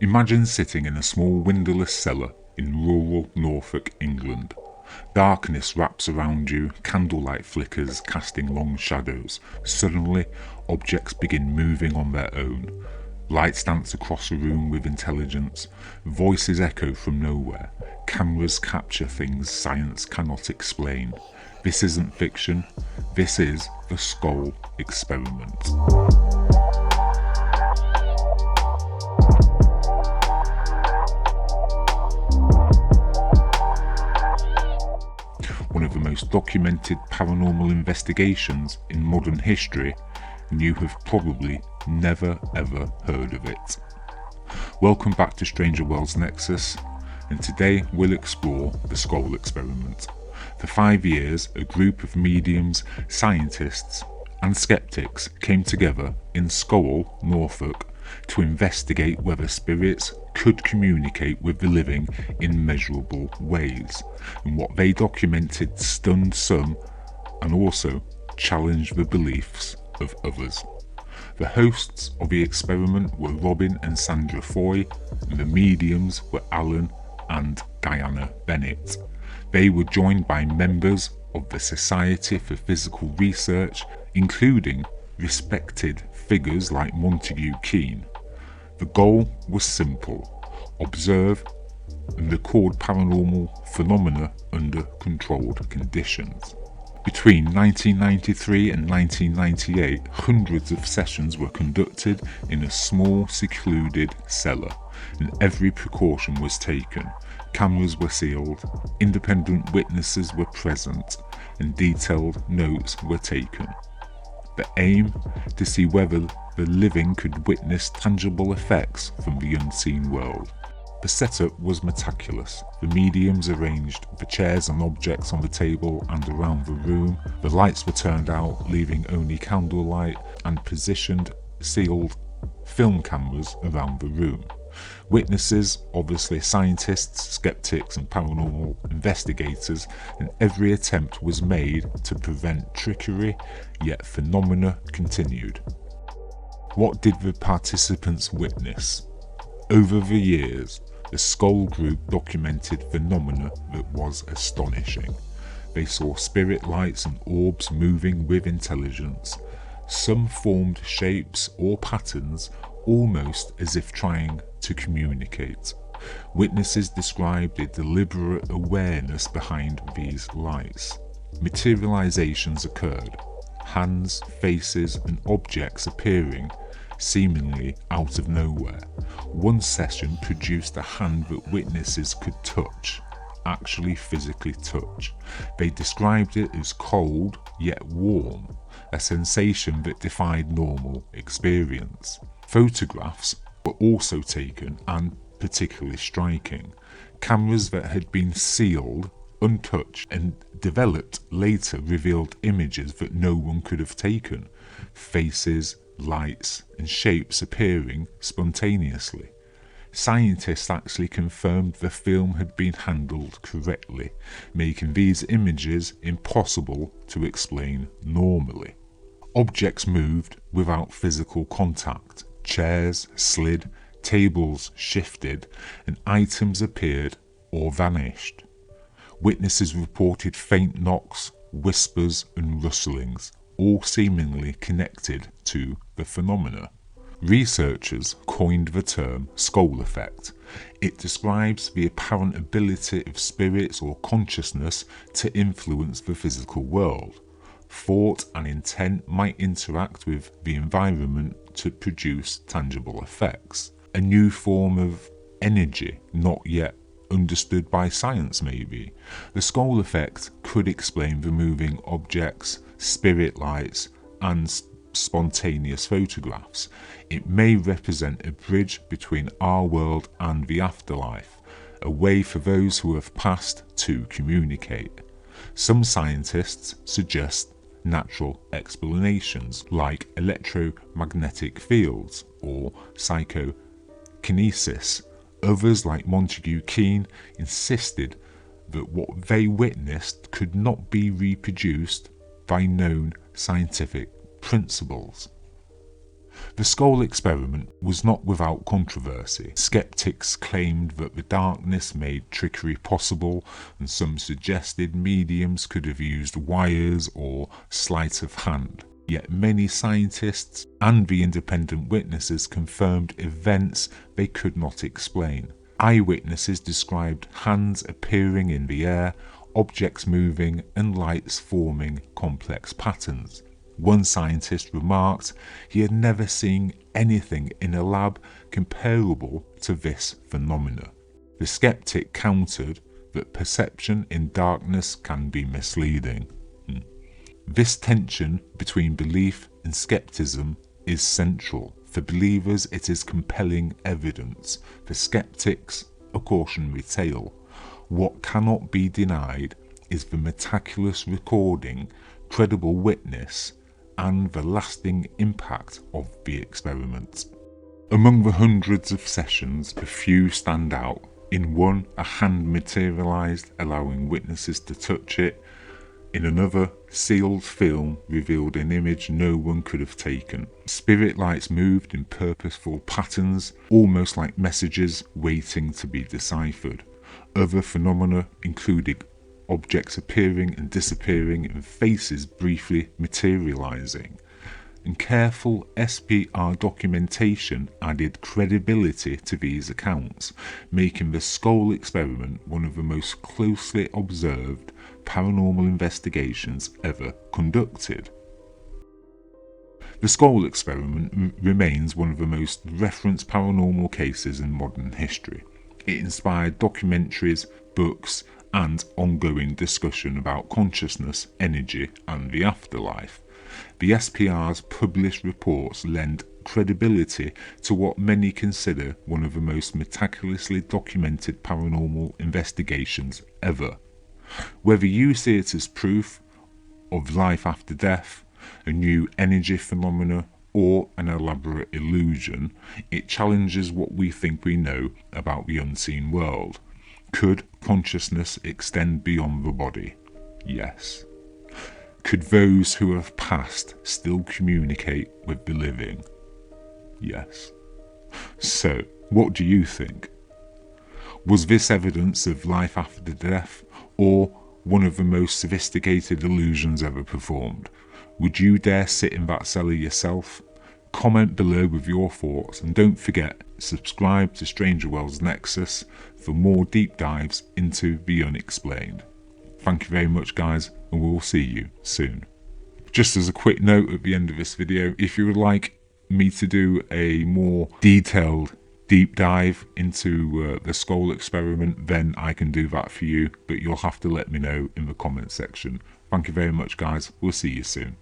Imagine sitting in a small windowless cellar in rural Norfolk, England. Darkness wraps around you, candlelight flickers casting long shadows. Suddenly, objects begin moving on their own. Lights dance across a room with intelligence. Voices echo from nowhere. Cameras capture things science cannot explain. This isn't fiction. This is the Scole experiment. One of the most documented paranormal investigations in modern history, and you have probably never ever heard of it. Welcome back to Stranger Worlds Nexus, and today we'll explore the Scole experiment. For 5 years, a group of mediums, scientists and skeptics came together in Scole, Norfolk, to investigate whether spirits could communicate with the living in measurable ways, and what they documented stunned some and also challenged the beliefs of others. The hosts of the experiment were Robin and Sandra Foy, and the mediums were Alan and Diana Bennett. They were joined by members of the Society for Physical Research, including respected figures like Montague Keen. The goal was simple: observe and record paranormal phenomena under controlled conditions. Between 1993 and 1998, hundreds of sessions were conducted in a small, secluded cellar, and every precaution was taken. Cameras were sealed, independent witnesses were present, and detailed notes were taken. The aim? To see whether the living could witness tangible effects from the unseen world. The setup was meticulous. The mediums arranged the chairs and objects on the table and around the room. The lights were turned out, leaving only candlelight, and positioned sealed film cameras around the room. Witnesses, obviously scientists, skeptics and paranormal investigators, and every attempt was made to prevent trickery, yet phenomena continued. What did the participants witness? Over the years, the Scole group documented phenomena that was astonishing. They saw spirit lights and orbs moving with intelligence. Some formed shapes or patterns almost as if trying to communicate. Witnesses described a deliberate awareness behind these lights. Materializations occurred. Hands, faces and objects appearing seemingly out of nowhere. One session produced a hand that witnesses could touch, actually physically touch. They described it as cold yet warm, a sensation that defied normal experience. Photographs were also taken, and particularly striking. Cameras that had been sealed, untouched and developed later revealed images that no one could have taken. Faces, lights and shapes appearing spontaneously. Scientists actually confirmed the film had been handled correctly, making these images impossible to explain normally. Objects moved without physical contact. Chairs slid, tables shifted, and items appeared or vanished. Witnesses reported faint knocks, whispers and rustlings, all seemingly connected to the phenomena. Researchers coined the term Scole effect. It describes the apparent ability of spirits or consciousness to influence the physical world. Thought and intent might interact with the environment to produce tangible effects. A new form of energy not yet understood by science maybe. The Scole effect could explain the moving objects, spirit lights and spontaneous photographs. It may represent a bridge between our world and the afterlife, a way for those who have passed to communicate. Some scientists suggest natural explanations like electromagnetic fields or psychokinesis. Others, like Montague Keen, insisted that what they witnessed could not be reproduced by known scientific principles. The Scole experiment was not without controversy. Skeptics claimed that the darkness made trickery possible, and some suggested mediums could have used wires or sleight of hand. Yet many scientists and the independent witnesses confirmed events they could not explain. Eyewitnesses described hands appearing in the air, objects moving, and lights forming complex patterns. One scientist remarked he had never seen anything in a lab comparable to this phenomena. The skeptic countered that perception in darkness can be misleading. This tension between belief and skepticism is central. For believers, it is compelling evidence. For skeptics, a cautionary tale. What cannot be denied is the meticulous recording, credible witness, and the lasting impact of the experiment. Among the hundreds of sessions, a few stand out. In one, a hand materialized, allowing witnesses to touch it. In another, sealed film revealed an image no one could have taken. Spirit lights moved in purposeful patterns, almost like messages waiting to be deciphered. Other phenomena included objects appearing and disappearing and faces briefly materializing. And careful SPR documentation added credibility to these accounts, making the Scole experiment one of the most closely observed paranormal investigations ever conducted. The Scole experiment remains one of the most referenced paranormal cases in modern history. It inspired documentaries, books, and ongoing discussion about consciousness, energy, and the afterlife. The SPR's published reports lend credibility to what many consider one of the most meticulously documented paranormal investigations ever. Whether you see it as proof of life after death, a new energy phenomena, or an elaborate illusion, it challenges what we think we know about the unseen world. Could consciousness extend beyond the body? Yes. Could those who have passed still communicate with the living? Yes. So, what do you think? Was this evidence of life after death, or one of the most sophisticated illusions ever performed? Would you dare sit in that cellar yourself? Comment below with your thoughts, and don't forget, subscribe to Stranger Worlds Nexus for more deep dives into the unexplained. Thank you very much guys, and we'll see you soon. Just as a quick note at the end of this video, if you would like me to do a more detailed deep dive into the Scole experiment, then I can do that for you, but you'll have to let me know in the comment section. Thank you very much guys, we'll see you soon.